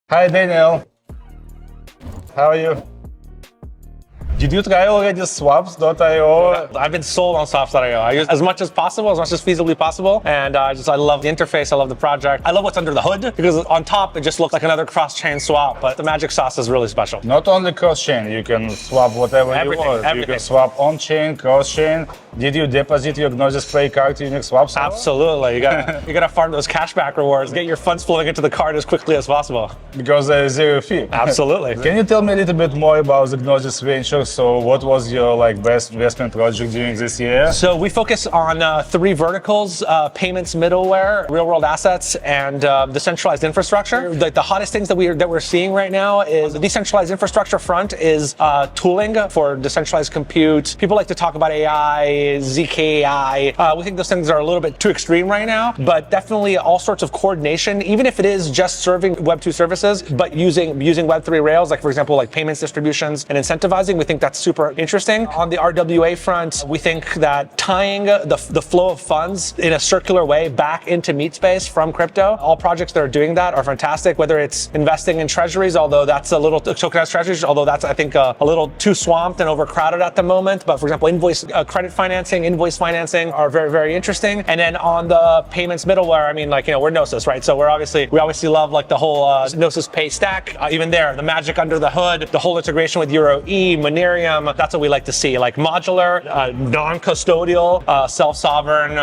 Hi Daniel, how are you? Did you try already swaps.io? I've been sold on swaps.io. I use as much as possible, as much as feasibly possible. And I love the interface, I love the project. I love what's under the hood because on top, it just looks like another cross-chain swap, but the magic sauce is really special. Not only cross-chain, you can swap whatever you want. Everything. You can swap on-chain, cross-chain. Did you deposit your Gnosis Pay card to Unix Swaps? Absolutely. You gotta farm those cashback rewards, get your funds flowing into the card as quickly as possible. Because there is zero fee. Absolutely. Can you tell me a little bit more about the Gnosis venture? So what was your best investment project during this year? So we focus on three verticals: payments, middleware, real-world assets, and decentralized infrastructure. The hottest things that we're seeing right now is the decentralized infrastructure front is tooling for decentralized compute. People like to talk about AI, ZK AI. We think those things are a little bit too extreme right now, but definitely all sorts of coordination, even if it is just serving Web 2 services, but using Web 3 rails, like for example, like payments distributions and incentivizing. We think that's super interesting. On the RWA front, we think that tying the flow of funds in a circular way back into meat space from crypto, all projects that are doing that are fantastic, whether it's investing in treasuries, although that's a little tokenized treasuries, although that's, I think, a little too swamped and overcrowded at the moment. But for example, credit financing, invoice financing are very, very interesting. And then on the payments middleware, I mean, we're Gnosis, right? So we obviously love the whole Gnosis Pay stack. Even there, the magic under the hood, the whole integration with Euro E, Monerium, that's what we like to see, like modular, non-custodial, self-sovereign,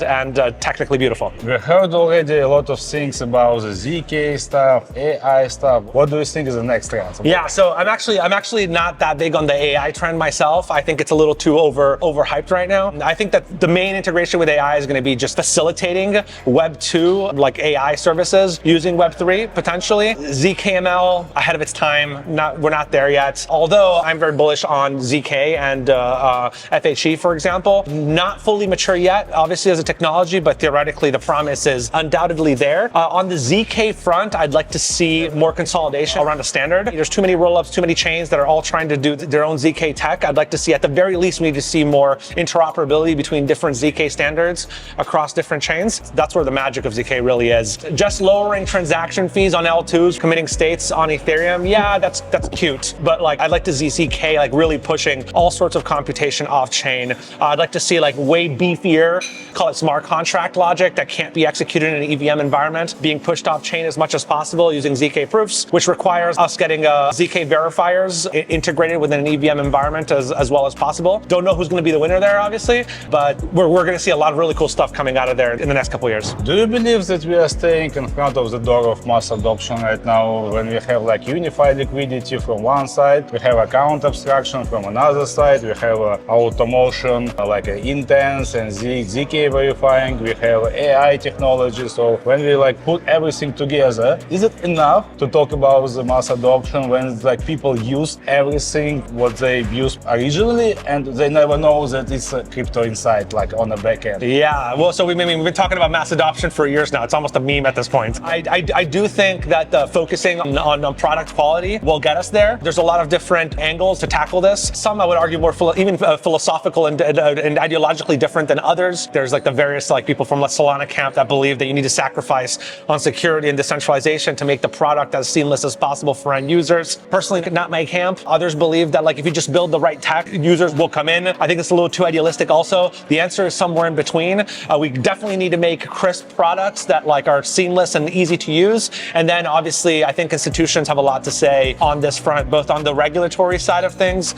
and technically beautiful. We heard already a lot of things about the ZK stuff, AI stuff. What do you think is the next trend? Yeah, so I'm actually not that big on the AI trend myself. I think it's a little too overhyped right now. I think that the main integration with AI is going to be just facilitating Web 2, like AI services using Web 3 potentially. ZKML ahead of its time. We're not there yet. Although I'm very bullish on ZK and FHE, for example. Not fully mature yet, obviously as a technology, but theoretically the promise is undoubtedly there. On the ZK front, I'd like to see more consolidation around a standard. There's too many rollups, too many chains that are all trying to do their own ZK tech. I'd like to see, at the very least, we need to see more interoperability between different ZK standards across different chains. That's where the magic of ZK really is. Just lowering transaction fees on L2s, committing states on Ethereum, yeah, that's cute. But I'd like to see ZK really pushing all sorts of computation off-chain. I'd like to see way beefier, call it smart contract logic that can't be executed in an EVM environment, being pushed off-chain as much as possible using ZK proofs, which requires us getting ZK verifiers integrated within an EVM environment as well as possible. Don't know who's going to be the winner there, obviously, but we're going to see a lot of really cool stuff coming out of there in the next couple of years. Do you believe that we are staying in front of the door of mass adoption right now, when we have unified liquidity from one side, we have account abstraction from another side, we have automation like Intense and ZK verifying, we have AI technology. So when we put everything together, is it enough to talk about the mass adoption when people use everything what they used originally and they never know that it's a crypto inside, on the back end? Yeah, well, so we've been talking about mass adoption for years now. It's almost a meme at this point. I do think that focusing on product quality will get us there. There's a lot of different angles to tackle this. Some I would argue more philosophical and ideologically different than others. There's the various people from the Solana camp that believe that you need to sacrifice on security and decentralization to make the product as seamless as possible for end users. Personally, not my camp. Others believe that if you just build the right tech, users will come in. I think it's a little too idealistic also. The answer is somewhere in between. We definitely need to make crisp products that are seamless and easy to use. And then obviously, I think institutions have a lot to say on this front, both on the regulatory side of things.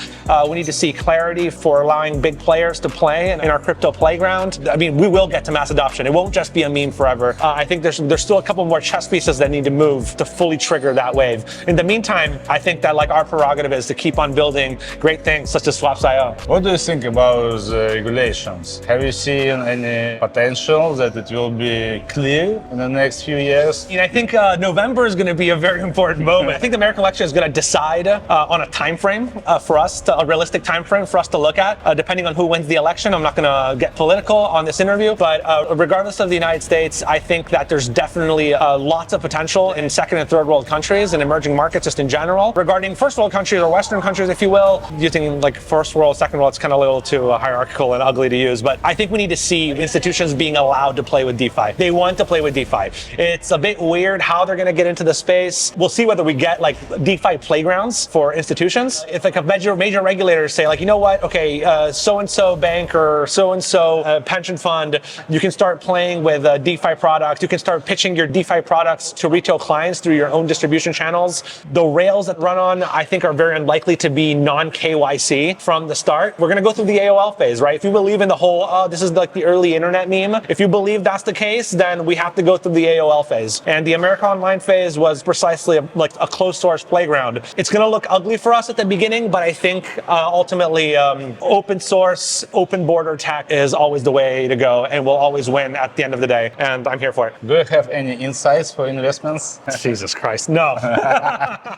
We need to see clarity for allowing big players to play in our crypto playground. I mean, we will get to mass adoption. It won't just be a meme forever. I think there's still a couple more chess pieces that need to move to fully trigger that wave. In the meantime, I think that our prerogative is to keep on building great things such as Swaps.io. What do you think about the regulations? Have you seen any potential that it will be clear in the next few years? I think November is going to be a very important moment. I think the American election is going to decide on a time frame for us, a realistic time frame for us to look at, depending on who wins the election. I'm not going to get political on this interview, but regardless of the United States, I think that there's definitely lots of potential in second and third world countries and emerging markets just in general. Regarding first world countries or Western countries, if you will, using like first world, second world, it's kind of a little too hierarchical and ugly to use, but I think we need to see institutions being allowed to play with DeFi. They want to play with DeFi. It's a bit weird how they're going to get into the space. We'll see whether we get like DeFi playgrounds for institutions. If like a major regulators say like, you know what, okay, so-and-so bank or so-and-so pension fund, you can start playing with DeFi products. You can start pitching your DeFi products to retail clients through your own distribution channels. The rails that run on, I think, are very unlikely to be non-KYC from the start. We're going to go through the AOL phase, right? If you believe in the whole, this is like the early internet meme. If you believe that's the case, then we have to go through the AOL phase. And the America Online phase was precisely like a closed source playground. It's going to look ugly for us at the beginning, but I think ultimately open source, open border tech is always the way to go and will always win at the end of the day. And I'm here for it. Do you have any insights for investments? Jesus Christ, no.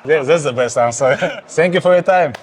That's the best answer. Thank you for your time.